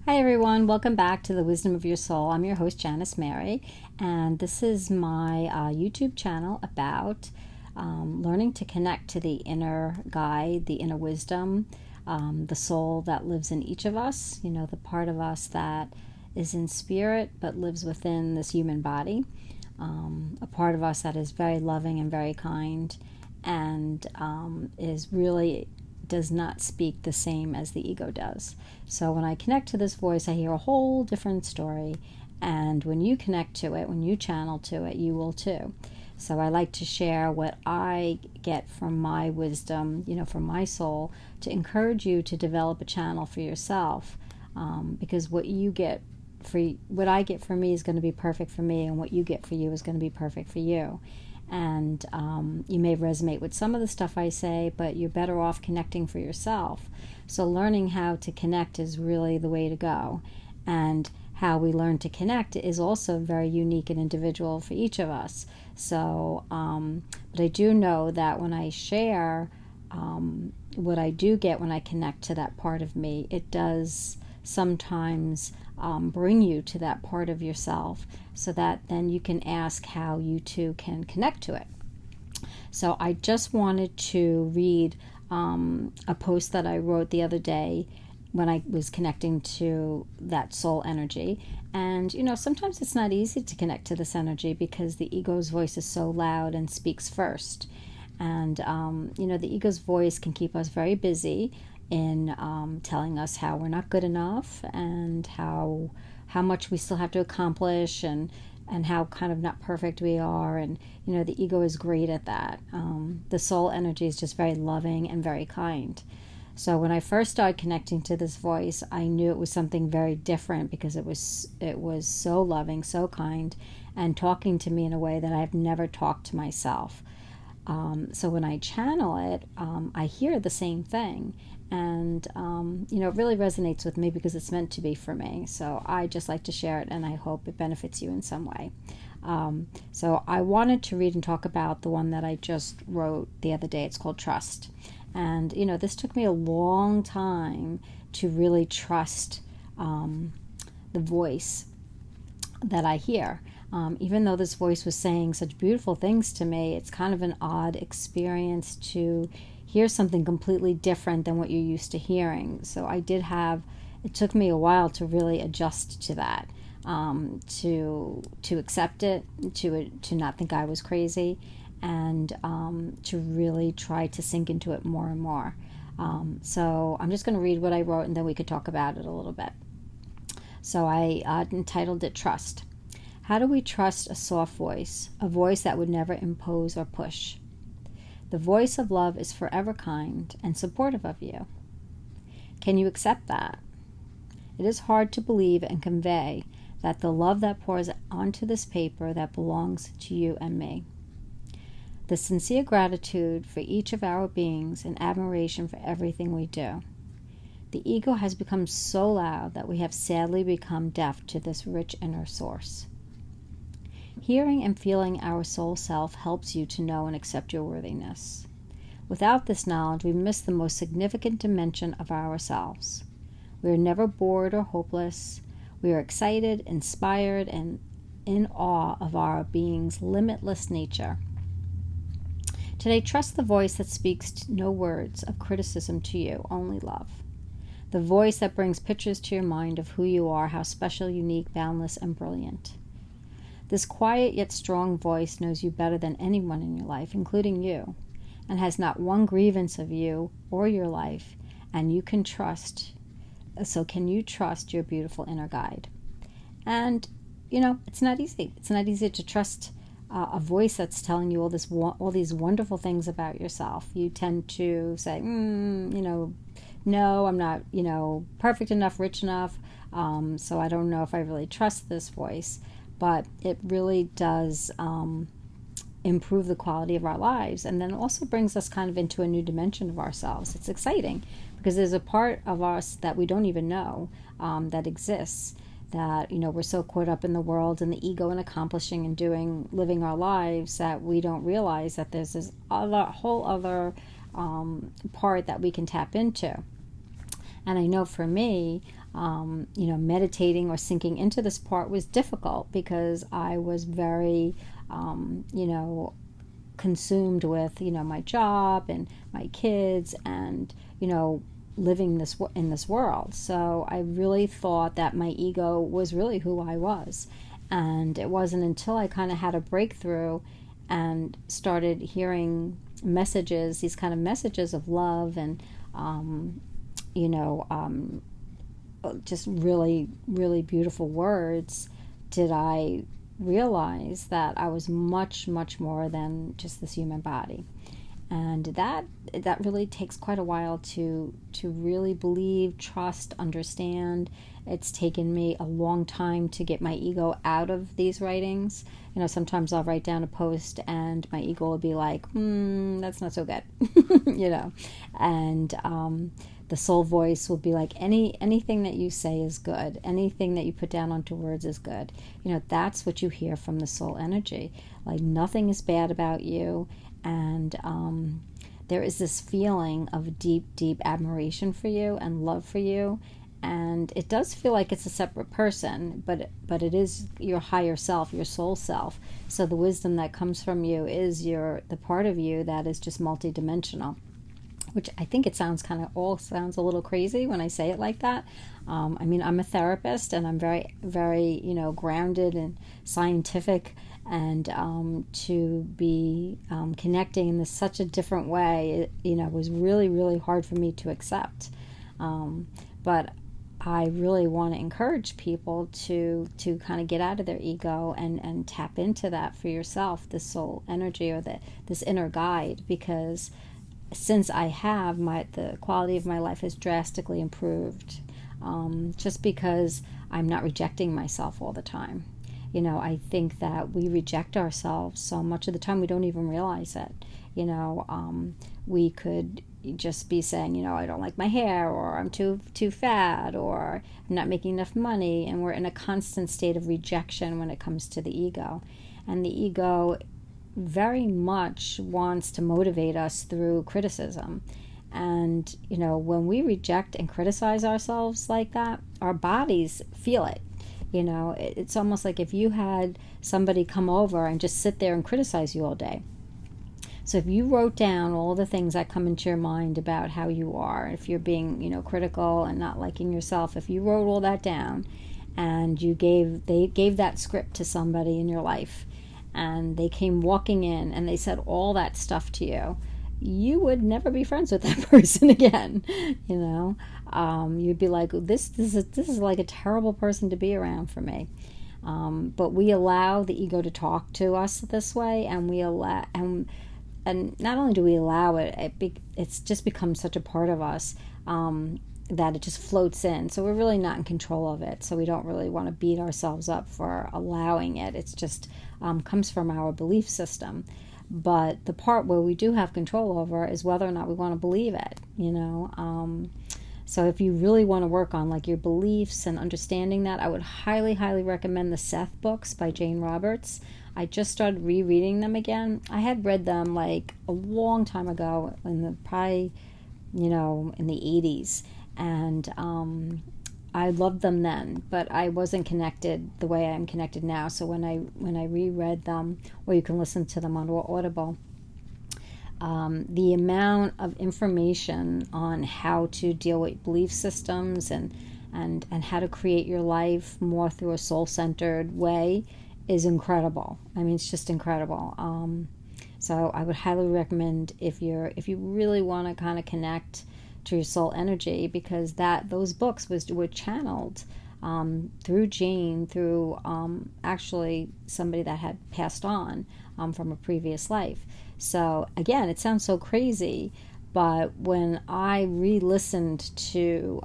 Hi everyone, welcome back to the Wisdom of Your Soul. I'm your host Janice Mary, and this is my YouTube channel about learning to connect to the inner guide, the inner wisdom, the soul that lives in each of us, the part of us that is in spirit but lives within this human body, a part of us that is very loving and very kind and is really does not speak the same as the ego does. So when I connect to this voice, I hear a whole different story. And when you connect to it, when you channel to it, you will too. So I like to share what I get from my wisdom, from my soul, to encourage you to develop a channel for yourself. Because what I get for me is going to be perfect for me, and what you get for you is going to be perfect for you. And you may resonate with some of the stuff I say, but you're better off connecting for yourself. So learning how to connect is really the way to go. And how we learn to connect is also very unique and individual for each of us. So, but I do know that when I share what I do get when I connect to that part of me, it does sometimes bring you to that part of yourself, so that then you can ask how you too can connect to it. So I just wanted to read a post that I wrote the other day when I was connecting to that soul energy. And sometimes it's not easy to connect to this energy because the ego's voice is so loud and speaks first. And the ego's voice can keep us very busy in telling us how we're not good enough, and how much we still have to accomplish, and how kind of not perfect we are. And the ego is great at that. The soul energy is just very loving and very kind. So when I first started connecting to this voice, I knew it was something very different, because it was so loving, so kind, and talking to me in a way that I've never talked to myself. So when I channel it, I hear the same thing. And, it really resonates with me because it's meant to be for me. So I just like to share it, and I hope it benefits you in some way. So I wanted to read and talk about the one that I just wrote the other day. It's called Trust. And, this took me a long time to really trust the voice that I hear. Even though this voice was saying such beautiful things to me, it's kind of an odd experience to hear something completely different than what you're used to hearing. So it took me a while to really adjust to that, to accept it, to not think I was crazy, and to really try to sink into it more and more. So I'm just going to read what I wrote, and then we could talk about it a little bit. So I entitled it Trust. How do we trust a soft voice, a voice that would never impose or push? The voice of love is forever kind and supportive of you. Can you accept that? It is hard to believe and convey that the love that pours onto this paper that belongs to you and me. The sincere gratitude for each of our beings and admiration for everything we do. The ego has become so loud that we have sadly become deaf to this rich inner source. Hearing and feeling our soul self helps you to know and accept your worthiness. Without this knowledge, we miss the most significant dimension of ourselves. We are never bored or hopeless. We are excited, inspired, and in awe of our being's limitless nature. Today, trust the voice that speaks no words of criticism to you, only love. The voice that brings pictures to your mind of who you are, how special, unique, boundless, and brilliant. This quiet yet strong voice knows you better than anyone in your life, including you, and has not one grievance of you or your life, and you can trust. So can you trust your beautiful inner guide? And, it's not easy. It's not easy to trust a voice that's telling you all these wonderful things about yourself. You tend to say, no, I'm not, perfect enough, rich enough, so I don't know if I really trust this voice. But it really does improve the quality of our lives, and then also brings us kind of into a new dimension of ourselves. It's exciting because there's a part of us that we don't even know that exists, that we're so caught up in the world and the ego and accomplishing and living our lives, that we don't realize that there's this whole other part that we can tap into. And I know for me, meditating or sinking into this part was difficult because I was very, consumed with, my job and my kids and, living in this world. So I really thought that my ego was really who I was. And it wasn't until I kind of had a breakthrough and started hearing messages, these kind of messages of love and, just really, really beautiful words, did I realize that I was much, much more than just this human body. And that really takes quite a while to really believe, trust, understand. It's taken me a long time to get my ego out of these writings. Sometimes I'll write down a post and my ego will be like, that's not so good, and the soul voice will be like, anything that you say is good. Anything that you put down onto words is good. That's what you hear from the soul energy. Like, nothing is bad about you. And there is this feeling of deep, deep admiration for you and love for you. And it does feel like it's a separate person, but it is your higher self, your soul self. So the wisdom that comes from you is the part of you that is just multidimensional. Which I think it sounds a little crazy when I say it like that. I'm a therapist and I'm very, very, grounded and scientific, and to be connecting in such a different way, was really, really hard for me to accept. But I really want to encourage people to kind of get out of their ego and tap into that for yourself, the soul energy or this inner guide, because since I have, the quality of my life has drastically improved, just because I'm not rejecting myself all the time. I think that we reject ourselves so much of the time we don't even realize it. We could just be saying, I don't like my hair, or I'm too fat, or I'm not making enough money, and we're in a constant state of rejection when it comes to the ego. And the ego very much wants to motivate us through criticism. And, when we reject and criticize ourselves like that, our bodies feel it. It's almost like if you had somebody come over and just sit there and criticize you all day. So if you wrote down all the things that come into your mind about how you are, if you're being, critical and not liking yourself, if you wrote all that down and they gave that script to somebody in your life, and they came walking in and they said all that stuff to you, you would never be friends with that person again. You'd be like, this is like a terrible person to be around for me. But we allow the ego to talk to us this way, and we allow, and not only do we allow it, it's just become such a part of us that it just floats in. So we're really not in control of it. So we don't really want to beat ourselves up for allowing it. It's just comes from our belief system. But the part where we do have control over is whether or not we want to believe it, So if you really want to work on like your beliefs and understanding that, I would highly, highly recommend the Seth books by Jane Roberts. I just started rereading them again. I had read them like a long time ago in the in the 80s. And I loved them then, but I wasn't connected the way I'm connected now. So when I reread them, or you can listen to them on Audible, the amount of information on how to deal with belief systems and how to create your life more through a soul-centered way is incredible. It's just incredible. So I would highly recommend if you really want to kind of connect to your soul energy, because those books were channeled through Jane, through actually somebody that had passed on from a previous life. So again, it sounds so crazy, but when I re-listened to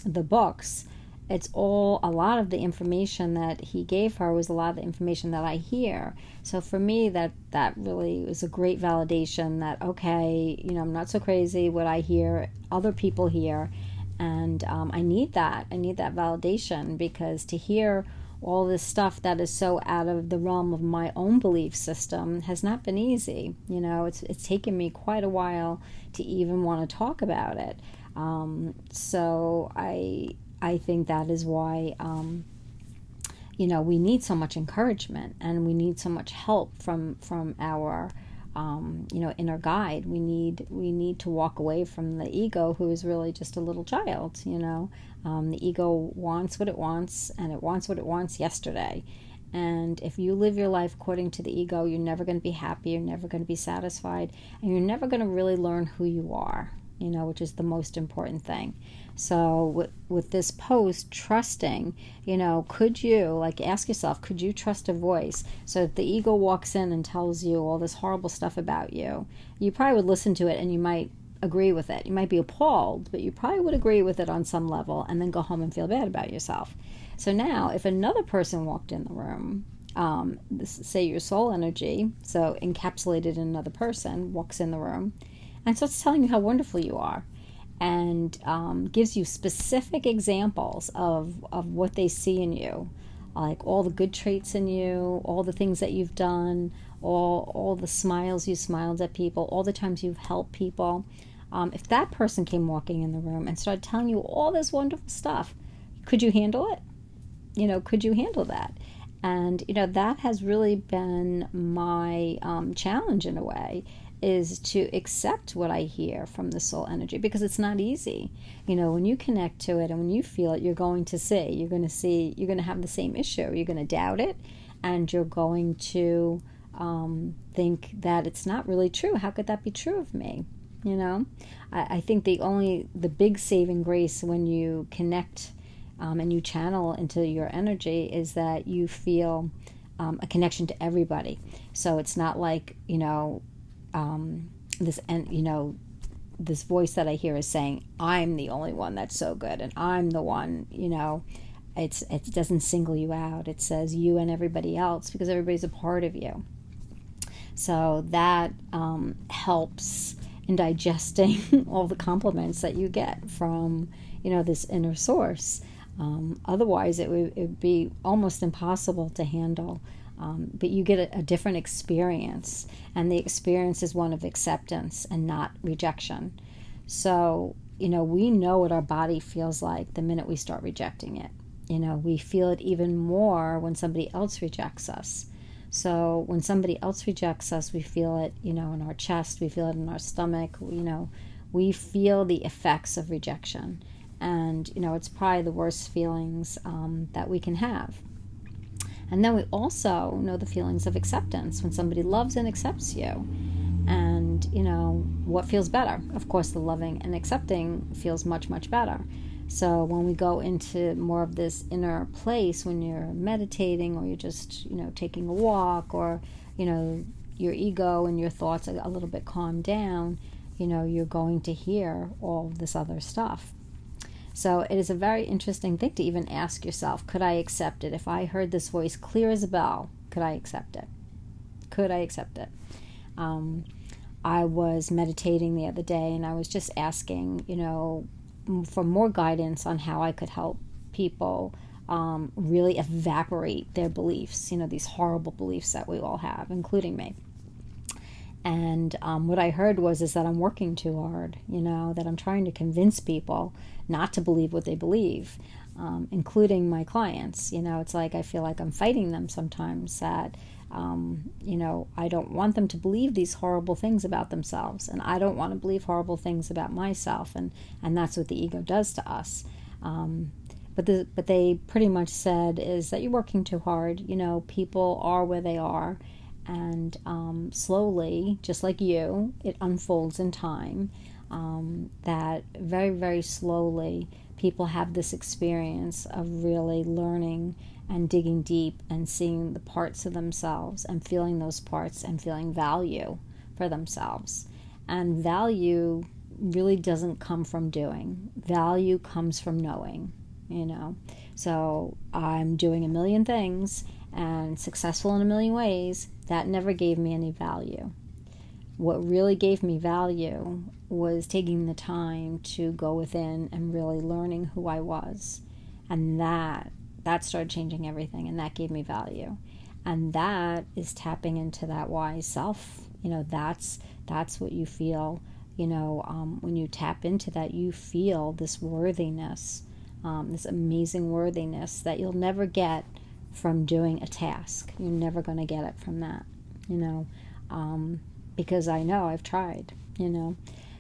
the books, it's a lot of the information that he gave her was a lot of the information that I hear. So for me, that really was a great validation that, okay, I'm not so crazy. What I hear, other people hear. And I need that. I need that validation, because to hear all this stuff that is so out of the realm of my own belief system has not been easy. It's taken me quite a while to even want to talk about it. So I think that is why, we need so much encouragement, and we need so much help from our, inner guide. We need to walk away from the ego, who is really just a little child. The ego wants what it wants, and it wants what it wants yesterday. And if you live your life according to the ego, you're never going to be happy, you're never going to be satisfied, and you're never going to really learn who you are, which is the most important thing. So with this post, trusting, could you, ask yourself, could you trust a voice? So if the ego walks in and tells you all this horrible stuff about you, you probably would listen to it, and you might agree with it. You might be appalled, but you probably would agree with it on some level, and then go home and feel bad about yourself. So now, if another person walked in the room, say your soul energy, so encapsulated in another person, walks in the room and starts telling you how wonderful you are, and gives you specific examples of what they see in you, like all the good traits in you, all the things that you've done, all the smiles you smiled at people, all the times you've helped people. If that person came walking in the room and started telling you all this wonderful stuff, could you handle it? Could you handle that? And, that has really been my challenge in a way, is to accept what I hear from the soul energy, because it's not easy. When you connect to it and when you feel it, you're going to you're going to have the same issue. You're going to doubt it, and you're going to think that it's not really true. How could that be true of me? I think the big saving grace when you connect and you channel into your energy is that you feel a connection to everybody. So it's not like, this voice that I hear is saying, I'm the only one that's so good, and I'm the one, it doesn't single you out. It says you and everybody else, because everybody's a part of you. So that helps in digesting all the compliments that you get from, this inner source. Otherwise, it would be almost impossible to handle. But you get a different experience, and the experience is one of acceptance and not rejection. So, we know what our body feels like the minute we start rejecting it. We feel it even more when somebody else rejects us. So when somebody else rejects us, we feel it, in our chest, we feel it in our stomach, we feel the effects of rejection. And, it's probably the worst feelings that we can have. And then we also know the feelings of acceptance, when somebody loves and accepts you. And, what feels better? Of course, the loving and accepting feels much, much better. So when we go into more of this inner place, when you're meditating, or you're just, taking a walk, or, your ego and your thoughts are a little bit calmed down, you're going to hear all of this other stuff. So it is a very interesting thing to even ask yourself, could I accept it? If I heard this voice clear as a bell, could I accept it? Could I accept it? I was meditating the other day, and I was just asking, for more guidance on how I could help people really evaporate their beliefs, these horrible beliefs that we all have, including me. And what I heard is that I'm working too hard, that I'm trying to convince people not to believe what they believe, including my clients. It's like I feel like I'm fighting them sometimes, that, I don't want them to believe these horrible things about themselves, and I don't want to believe horrible things about myself, and that's what the ego does to us. But they pretty much said is that you're working too hard. People are where they are. And slowly, just like you, it unfolds in time, that very, very slowly people have this experience of really learning and digging deep and seeing the parts of themselves and feeling those parts and feeling value for themselves. And value really doesn't come from doing. Value comes from knowing, So I'm doing a million things and successful in a million ways. That never gave me any value. What really gave me value was taking the time to go within and really learning who I was. And that started changing everything, and that gave me value. And that is tapping into that wise self. That's what you feel, when you tap into that, you feel this worthiness, this amazing worthiness that you'll never get from doing a task. You're never going to get it from that, because I know I've tried,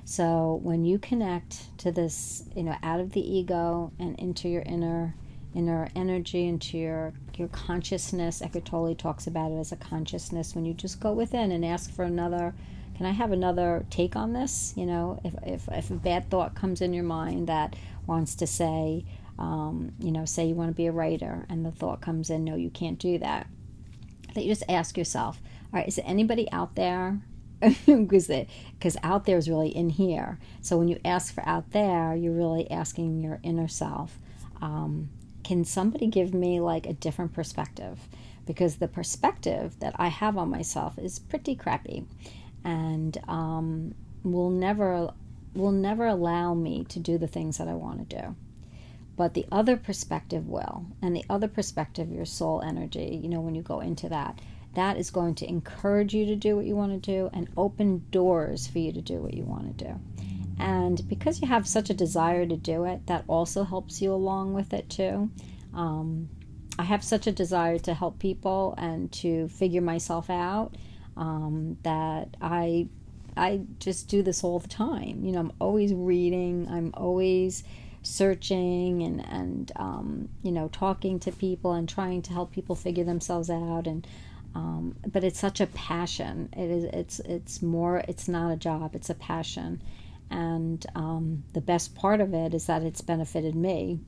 So when you connect to this, out of the ego and into your inner energy, into your consciousness. Eckhart Tolle talks about it as a consciousness. When you just go within and ask for another, can I have another take on this? If a bad thought comes in your mind that wants to say, say you want to be a writer, and the thought comes in, no, you can't do that. That you just ask yourself, all right, is there anybody out there? Because out there is really in here. So when you ask for out there, you're really asking your inner self, can somebody give me like a different perspective? Because the perspective that I have on myself is pretty crappy, and will never allow me to do the things that I want to do. But the other perspective will, and the other perspective, your soul energy, when you go into that is going to encourage you to do what you want to do and open doors for you to do what you want to do. And because you have such a desire to do it, that also helps you along with it too. I have such a desire to help people and to figure myself out, that I just do this all the time. I'm always reading, I'm always searching and talking to people and trying to help people figure themselves out. And but it's such a passion. It's not a job, it's a passion. And the best part of it is that it's benefited me,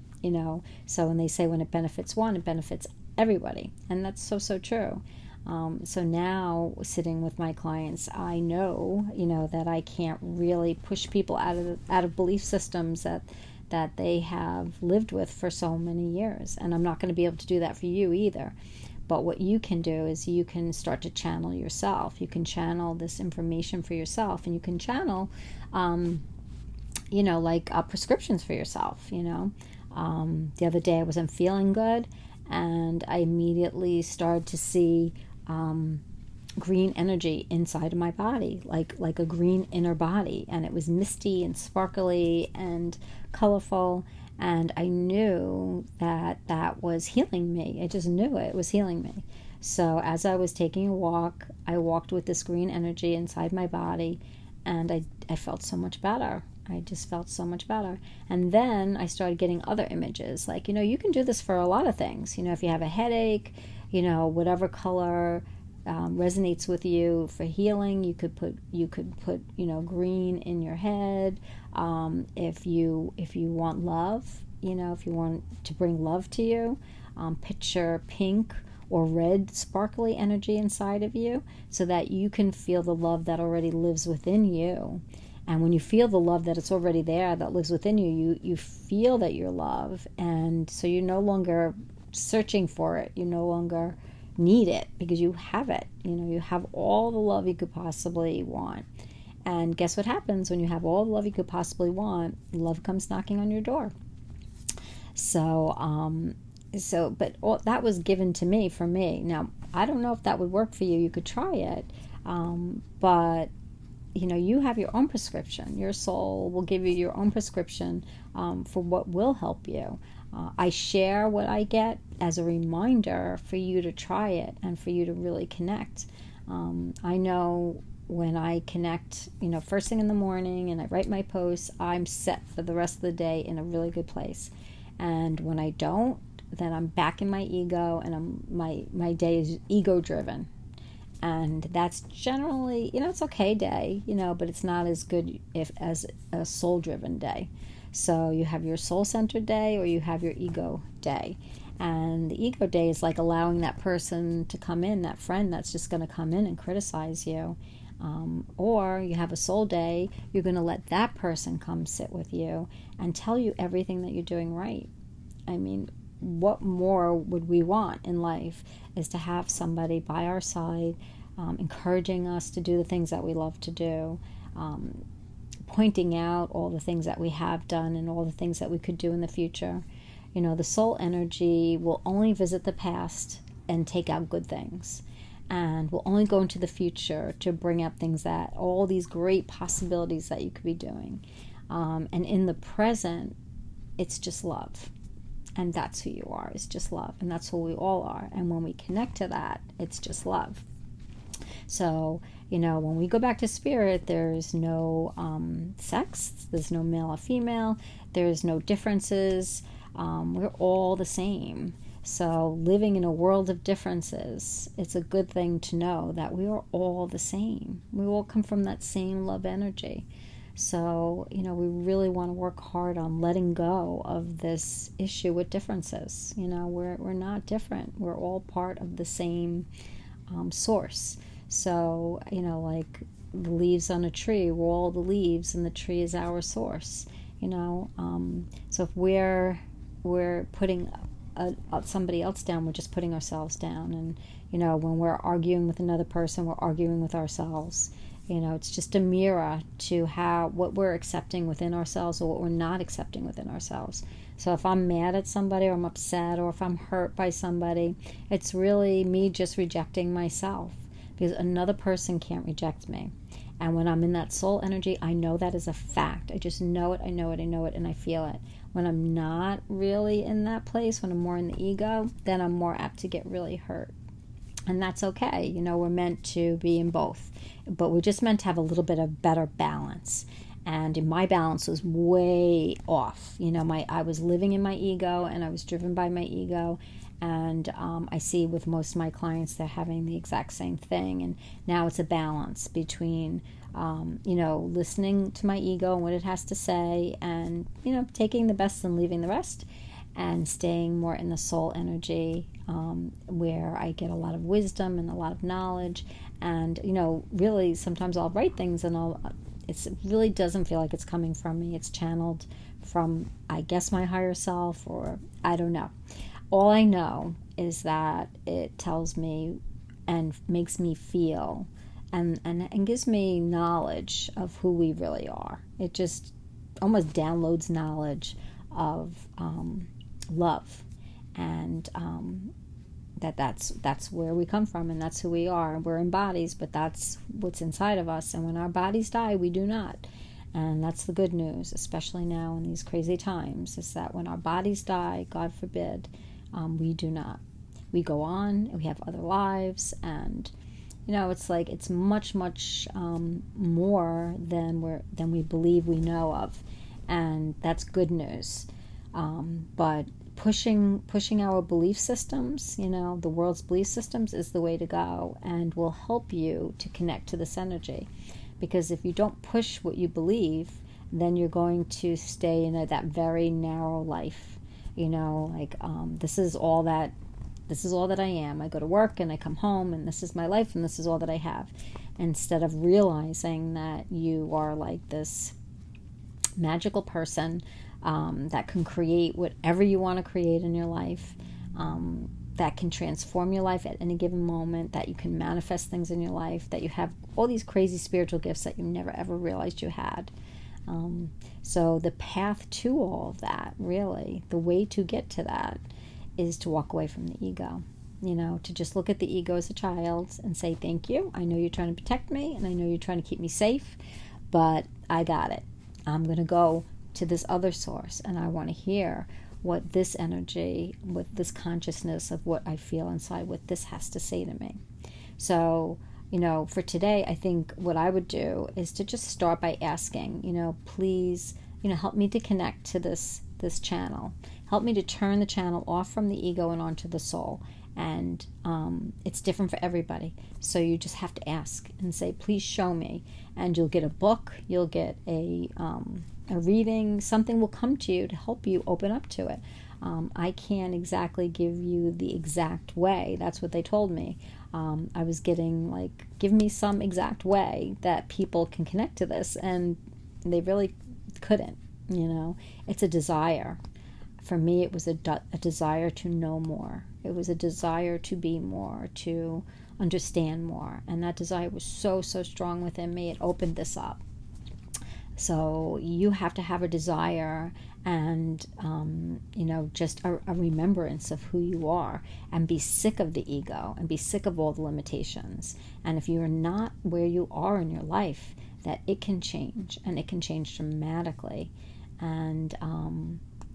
So when they say when it benefits one, it benefits everybody. And that's so true. So now sitting with my clients, I know, that I can't really push people out of belief systems that they have lived with for so many years. And I'm not going to be able to do that for you either. But what you can do is you can start to channel yourself. You can channel this information for yourself, and you can channel, prescriptions for yourself, The other day I wasn't feeling good, and I immediately started to see green energy inside of my body, like a green inner body, and it was misty and sparkly and colorful. And I knew that was healing me. I just knew it was healing me. So as I was taking a walk, I walked with this green energy inside my body, and I felt so much better. I just felt so much better. And then I started getting other images. Like, you can do this for a lot of things. If you have a headache, whatever color resonates with you for healing, you could put green in your head. If you want love, if you want to bring love to you, picture pink or red sparkly energy inside of you, so that you can feel the love that already lives within you. And when you feel the love that it's already there, that lives within you, you feel that you're love, and so you're no longer searching for it. You no longer need it, because you have it. You have all the love you could possibly want. And guess what happens when you have all the love you could possibly want? Love comes knocking on your door. But all that was given to me for me. Now, I don't know if that would work for you. You could try it, but you have your own prescription. Your soul will give you your own prescription for what will help you. I share what I get as a reminder for you to try it and for you to really connect. I know when I connect, first thing in the morning, and I write my posts, I'm set for the rest of the day in a really good place. And when I don't, then I'm back in my ego, and my day is ego driven. And that's generally, it's okay day, but it's not as good as a soul driven day. So you have your soul-centered day, or you have your ego day. And the ego day is like allowing that person to come in, that friend that's just going to come in and criticize you. Or you have a soul day, you're going to let that person come sit with you and tell you everything that you're doing right. I mean, what more would we want in life is to have somebody by our side, encouraging us to do the things that we love to do, pointing out all the things that we have done and all the things that we could do in the future. The soul energy will only visit the past and take out good things, and will only go into the future to bring up things that, all these great possibilities that you could be doing. And in the present, it's just love. And that's who you are. It's just love. And that's who we all are. And when we connect to that, it's just love. So, when we go back to spirit, there's no sex. There's no male or female. There's no differences. We're all the same. So living in a world of differences, it's a good thing to know that we are all the same. We all come from that same love energy. So, we really want to work hard on letting go of this issue with differences. We're not different. We're all part of the same source. So, like the leaves on a tree, we're all the leaves and the tree is our source. So if we're putting somebody else down, we're just putting ourselves down. And, when we're arguing with another person, we're arguing with ourselves. It's just a mirror to what we're accepting within ourselves or what we're not accepting within ourselves. So if I'm mad at somebody or I'm upset or if I'm hurt by somebody, it's really me just rejecting myself, because another person can't reject me. And when I'm in that soul energy, I know that is a fact. I just know it, and I feel it. When I'm not really in that place, when I'm more in the ego, then I'm more apt to get really hurt. And that's okay. We're meant to be in both. But we're just meant to have a little bit of better balance. And my balance was way off. I was living in my ego and I was driven by my ego. And I see with most of my clients, they're having the exact same thing. And now it's a balance between, listening to my ego and what it has to say and, taking the best and leaving the rest, and staying more in the soul energy, where I get a lot of wisdom and a lot of knowledge. And, really sometimes I'll write things and it really doesn't feel like it's coming from me. It's channeled from, I guess, my higher self, or I don't know. All I know is that it tells me and makes me feel and gives me knowledge of who we really are. It just almost downloads knowledge of love, and that's where we come from, and that's who we are. We're in bodies, but that's what's inside of us. And when our bodies die, we do not. And that's the good news, especially now in these crazy times, is that when our bodies die, God forbid, we do not. We go on, and we have other lives, and it's like it's much more than we believe we know of, and that's good news. But pushing our belief systems, the world's belief systems, is the way to go, and will help you to connect to this energy. Because if you don't push what you believe, then you're going to stay in that very narrow life. This is all that I am. I go to work and I come home and this is my life and this is all that I have. Instead of realizing that you are like this magical person that can create whatever you want to create in your life, that can transform your life at any given moment, that you can manifest things in your life, that you have all these crazy spiritual gifts that you never ever realized you had. So the path to all of that, really, the way to get to that, is to walk away from the ego. To just look at the ego as a child and say, thank you. I know you're trying to protect me and I know you're trying to keep me safe, but I got it. I'm going to go to this other source and I want to hear what this energy, with this consciousness of what I feel inside, what this has to say to me. So, for today, I think what I would do is to just start by asking, please, help me to connect to this channel. Help me to turn the channel off from the ego and onto the soul. And it's different for everybody. So you just have to ask and say, please show me. And you'll get a book, you'll get a reading, something will come to you to help you open up to it. I can't exactly give you the exact way. That's what they told me. I was getting give me some exact way that people can connect to this, and they really couldn't. It's a desire. For me, it was a desire to know more. It was a desire to be more, to understand more. And that desire was so strong within me, it opened this up. So you have to have a desire and, just a remembrance of who you are, and be sick of the ego and be sick of all the limitations. And if you are not where you are in your life, that it can change, and it can change dramatically. And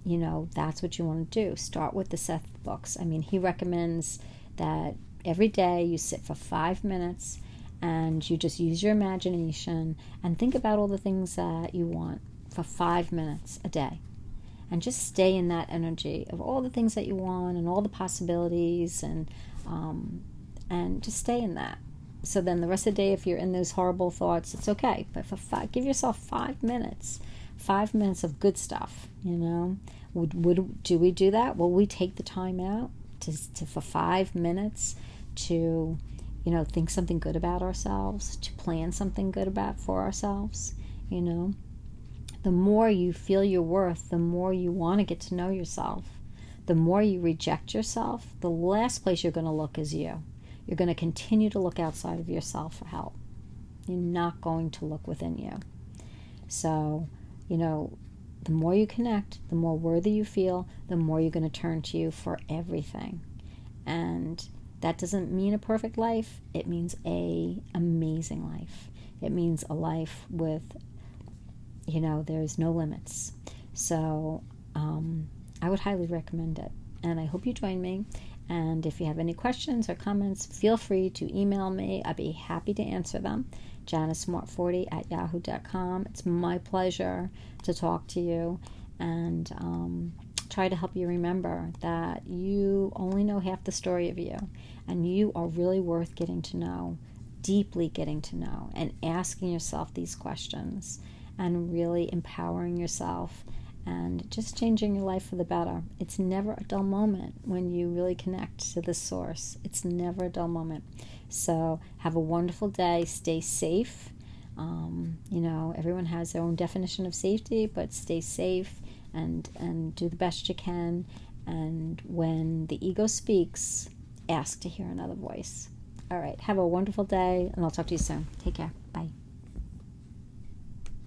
that's what you want to do. Start with the Seth books. I mean, he recommends that every day you sit for 5 minutes and you just use your imagination and think about all the things that you want for 5 minutes a day. And just stay in that energy of all the things that you want and all the possibilities, and just stay in that. So then the rest of the day, if you're in those horrible thoughts, it's okay. But give yourself 5 minutes, 5 minutes of good stuff. Do we do that? Will we take the time out to for 5 minutes to, think something good about ourselves, to plan something good for ourselves? The more you feel your worth, the more you want to get to know yourself. The more you reject yourself, the last place you're going to look is you. You're going to continue to look outside of yourself for help. You're not going to look within you. So, the more you connect, the more worthy you feel, the more you're going to turn to you for everything. And that doesn't mean a perfect life. It means an amazing life. It means a life with, there's no limits. So I would highly recommend it. And I hope you join me. And if you have any questions or comments, feel free to email me. I'd be happy to answer them. JaniceSmart40@yahoo.com. It's my pleasure to talk to you and try to help you remember that you only know half the story of you, and you are really worth getting to know, deeply getting to know, and asking yourself these questions and really empowering yourself and just changing your life for the better. It's never a dull moment when you really connect to the source. It's never a dull moment. So have a wonderful day. Stay safe. Everyone has their own definition of safety, but stay safe and do the best you can. And when the ego speaks, ask to hear another voice. All right. Have a wonderful day, and I'll talk to you soon. Take care. Bye.